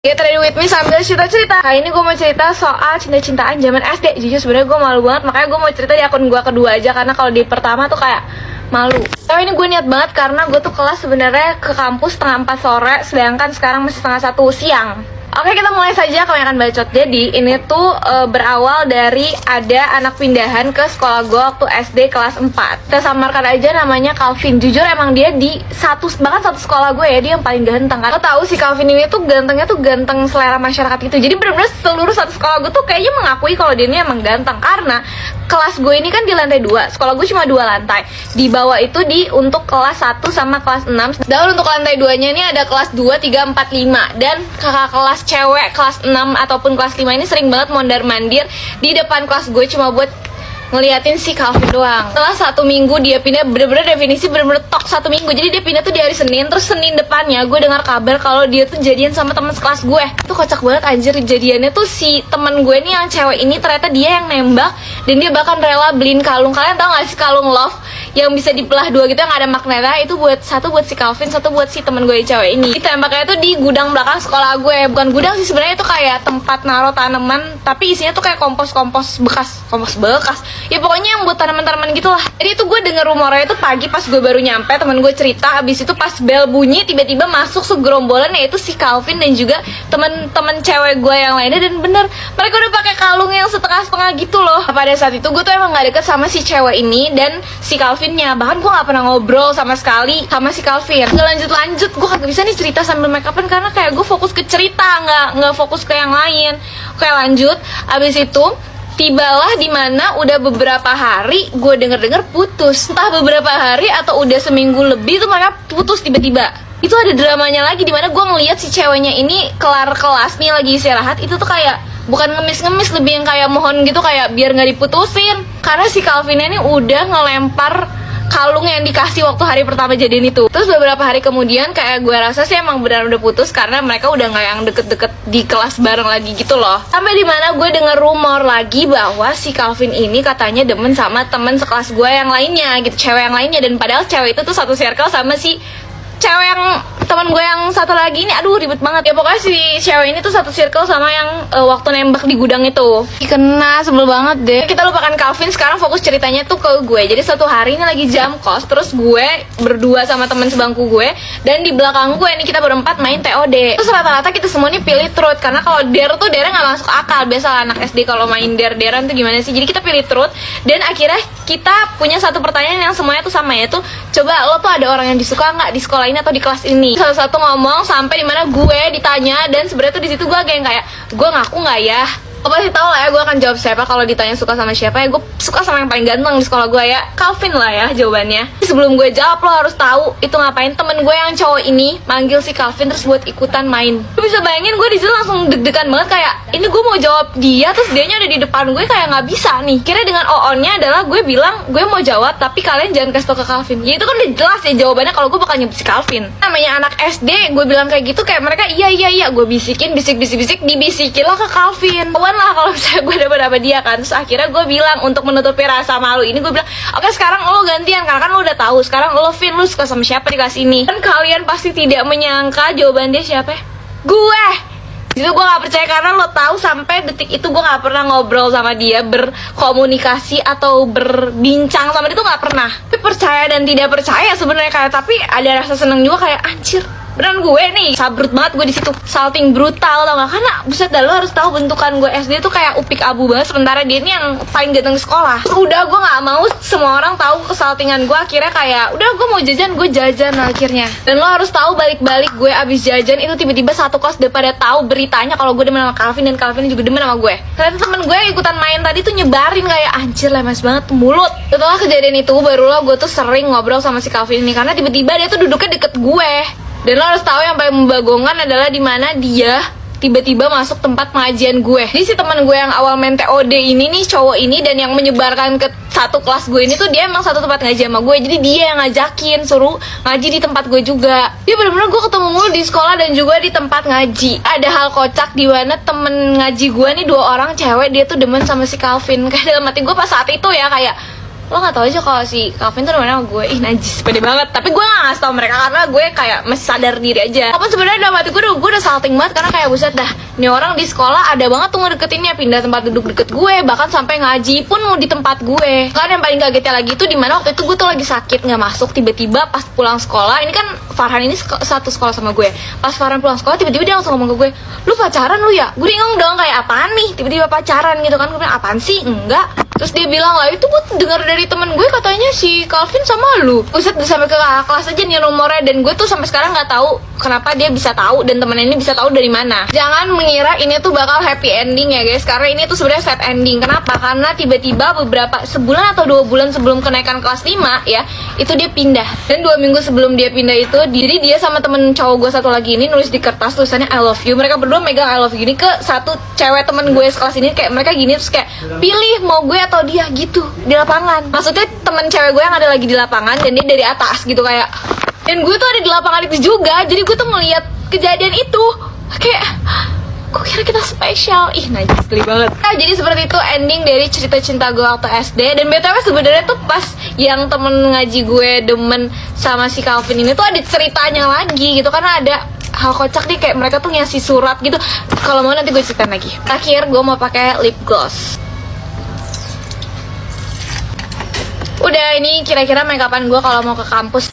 Get ready with me sambil cerita-cerita. Kali ini gue mau cerita soal cinta-cintaan zaman SD. Jujur sebenarnya gue malu banget, makanya gue mau cerita di akun gue kedua aja, karena kalau di pertama tuh kayak malu. Tapi ini gue niat banget karena gue tuh kelas sebenarnya ke kampus setengah 4 sore, sedangkan sekarang masih setengah 1 siang. Oke, kita mulai saja kebanyakan bacot. Jadi ini tuh berawal dari ada anak pindahan ke sekolah gue waktu SD kelas 4. Kita samarkan aja namanya Calvin. Jujur emang dia di satu sekolah gue ya, dia yang paling ganteng kan. Lo tahu si Calvin ini tuh gantengnya tuh ganteng selera masyarakat gitu. Jadi bener-bener seluruh satu sekolah gue tuh kayaknya mengakui kalau dia ini emang ganteng. Karena kelas gue ini kan di lantai 2. Sekolah gue cuma 2 lantai. Di bawah itu untuk kelas 1 sama kelas 6. Dan untuk lantai 2-nya ini ada kelas 2, 3, 4, 5. Dan kakak kelas cewek kelas 6 ataupun kelas 5 ini sering banget mondar-mandir di depan kelas gue cuma buat ngeliatin si Calvin doang. Setelah 1 minggu dia pindah, bener-bener definisi bener-bener tok 1 minggu. Jadi dia pindah tuh di hari Senin, terus Senin depannya gue dengar kabar kalau dia tuh jadian sama teman sekelas gue. Itu kocak banget anjir, jadiannya tuh si teman gue nih yang cewek ini ternyata dia yang nembak, dan dia bahkan rela beliin kalung. Kalian tau gak sih kalung love yang bisa dibelah 2 gitu yang ada magnetnya? Itu satu buat si Calvin, satu buat si teman gue yang cewek ini. Ditembaknya tuh di gudang belakang sekolah gue. Bukan gudang sih sebenarnya, itu kayak tempat naruh tanaman, tapi isinya tuh kayak kompos bekas. Ya pokoknya yang buat tanaman-tanaman gitu lah. Jadi itu gue denger rumornya itu pagi pas gue baru nyampe, temen gue cerita. Abis itu pas bel bunyi, tiba-tiba masuk segerombolan, yaitu si Calvin dan juga temen-temen cewek gue yang lainnya. Dan bener, mereka udah pakai kalung yang setengah-setengah gitu loh. Pada saat itu gue tuh emang gak deket sama si cewek ini dan si Calvinnya. Bahkan gue gak pernah ngobrol sama sekali sama si Calvin. Gak lanjut-lanjut, gue kagak bisa nih cerita sambil make upan karena kayak gue fokus ke cerita, nggak fokus ke yang lain. Oke, lanjut. Abis itu tibalah dimana udah beberapa hari gue denger putus. Entah beberapa hari atau udah seminggu lebih tuh mereka putus tiba-tiba. Itu ada dramanya lagi dimana gue ngeliat si ceweknya ini kelar kelas nih lagi istirahat. Itu tuh kayak bukan ngemis-ngemis, lebih yang kayak mohon gitu, kayak biar gak diputusin. Karena si Calvin ini udah ngelempar kalung yang dikasih waktu hari pertama jadian itu. Terus beberapa hari kemudian kayak gue rasa sih emang benar udah putus karena mereka udah gak yang deket-deket di kelas bareng lagi gitu loh. Sampai dimana gue denger rumor lagi bahwa si Calvin ini katanya demen sama temen sekelas gue yang lainnya gitu, cewek yang lainnya. Dan padahal cewek itu tuh satu circle sama si cewek yang teman gue yang satu lagi ini. Aduh ribet banget ya, pokoknya si cewek ini tuh satu circle sama yang waktu nembak di gudang itu. Kena, sebel banget deh. Kita lupakan Calvin, sekarang fokus ceritanya tuh ke gue. Jadi suatu hari ini lagi jam kos, terus gue berdua sama teman sebangku gue, dan di belakang gue ini kita berempat main TOD. Terus rata-rata kita semua nih pilih truth, karena kalau dare tuh dare nggak masuk akal. Biasa anak SD kalau main dare-darean tuh gimana sih. Jadi kita pilih truth, dan akhirnya kita punya satu pertanyaan yang semuanya tuh sama, yaitu coba lo tuh ada orang yang disuka nggak di sekolah ini atau di kelas ini. Satu-satu ngomong sampai dimana gue ditanya, dan sebenarnya tuh di situ gue kayak gue ngaku nggak ya. Lo pasti tau lah ya gue akan jawab siapa kalau ditanya suka sama siapa. Ya gue suka sama yang paling ganteng di sekolah gue ya, Calvin lah ya jawabannya. Sebelum gue jawab lo harus tahu itu ngapain temen gue yang cowok ini manggil si Calvin terus buat ikutan main. Lo bisa bayangin gue di situ langsung deg-degan banget, kayak ini gue mau jawab dia terus dianya ada di depan gue, kayak nggak bisa nih. Kira dengan on-nya adalah gue bilang gue mau jawab tapi kalian jangan kasih tau ke Calvin. Ya itu kan udah jelas ya jawabannya kalau gue bakal nyebut si Calvin. Namanya anak SD, gue bilang kayak gitu kayak mereka iya gue bisikin dibisikin lah ke Calvin. Lah kalau misalnya gue dapet dia kan. Terus akhirnya gue bilang untuk menutupi rasa malu ini, gue bilang oke, sekarang lo gantian karena kan lo udah tahu sekarang lo Vin, lo suka sama siapa di kelas ini. Dan kalian pasti tidak menyangka jawaban dia siapa? Gue. Itu gue gak percaya karena lo tahu sampai detik itu gue gak pernah ngobrol sama dia, berkomunikasi atau berbincang sama dia tuh gak pernah. Tapi percaya dan tidak percaya sebenarnya kayak, tapi ada rasa seneng juga kayak anjir. Beneran gue nih sabrut banget gue di situ, salting brutal tau gak? Karena buset dah, lo harus tahu bentukan gue SD tuh kayak upik abu banget, sementara dia ini yang paling ganteng di sekolah. Udah gue nggak mau semua orang tahu kesaltingan gue. Akhirnya kayak udah gue mau jajan, gue jajan lah akhirnya. Dan lo harus tahu balik-balik gue abis jajan itu tiba-tiba satu kelas udah pada tahu beritanya kalau gue demen sama Calvin, dan Calvin juga demen sama gue. Ternyata temen gue yang ikutan main tadi tuh nyebarin kayak anjir lemes banget mulut. Setelah kejadian itu barulah gue tuh sering ngobrol sama si Calvin ini karena tiba-tiba dia tuh duduknya deket gue. Dan lo harus tahu yang paling membagongkan adalah dimana dia tiba-tiba masuk tempat pengajian gue. Jadi si teman gue yang awal main TOD ini nih, cowok ini, dan yang menyebarkan ke satu kelas gue ini tuh dia emang satu tempat ngaji sama gue. Jadi dia yang ngajakin suruh ngaji di tempat gue juga. Dia bener-bener gue ketemu mulu di sekolah dan juga di tempat ngaji. Ada hal kocak di mana temen ngaji gue nih 2 orang cewek, dia tuh demen sama si Calvin. Kayak dalam hati gue pas saat itu ya kayak lo nggak tahu aja kalau si Calvin tuh namanya sama gue. Ih najis, pede banget. Tapi gue nggak ngasih tau mereka karena gue kayak masih sadar diri aja. Walaupun sebenarnya dalam hati gue udah salting banget karena kayak buset dah, nih orang di sekolah ada banget tuh ngedeketinnya, pindah tempat duduk deket gue, bahkan sampai ngaji pun mau di tempat gue. Kan yang paling kagetnya lagi tuh dimana waktu itu gue tuh lagi sakit nggak masuk, tiba-tiba pas pulang sekolah, ini kan Farhan ini satu sekolah sama gue. Pas Farhan pulang sekolah tiba-tiba dia langsung ngomong ke gue, lu pacaran lu ya? Gue bingung dong kayak apaan nih, tiba-tiba pacaran gitu kan. Gue bilang apaan sih? Enggak. Terus dia bilang lah, itu gue dengar dari temen gue katanya si Calvin sama lu. Buset, sampai ke kelas aja nih nomornya, dan gue tuh sampai sekarang nggak tahu kenapa dia bisa tahu dan temennya ini bisa tahu dari mana. Jangan mengira ini tuh bakal happy ending ya guys, karena ini tuh sebenarnya sad ending. Kenapa? Karena tiba-tiba beberapa sebulan atau 2 bulan sebelum kenaikan kelas 5 ya, itu dia pindah. Dan 2 minggu sebelum dia pindah itu, jadi dia sama temen cowok gue satu lagi ini nulis di kertas tulisannya I love you. Mereka berdua megang I love you gini ke satu cewek temen gue sekelas ini, kayak mereka gini terus kayak pilih mau gue atau dia gitu di lapangan. Maksudnya temen cewek gue yang ada lagi di lapangan dan dia dari atas gitu kayak. Dan gue tuh ada di lapangan itu juga, jadi gue tuh ngeliat kejadian itu kayak gue kira kita spesial. Ih najis, geli banget. Nah, jadi seperti itu ending dari cerita cinta gue waktu SD. Dan BTW sebenarnya tuh pas yang temen ngaji gue demen sama si Calvin ini tuh ada ceritanya lagi gitu, karena ada hal kocak nih, kayak mereka tuh ngasih surat gitu. Kalau mau nanti gue ceritain lagi. Terakhir gue mau pakai lip gloss. Udah, ini kira-kira make upan gue kalau mau ke kampus.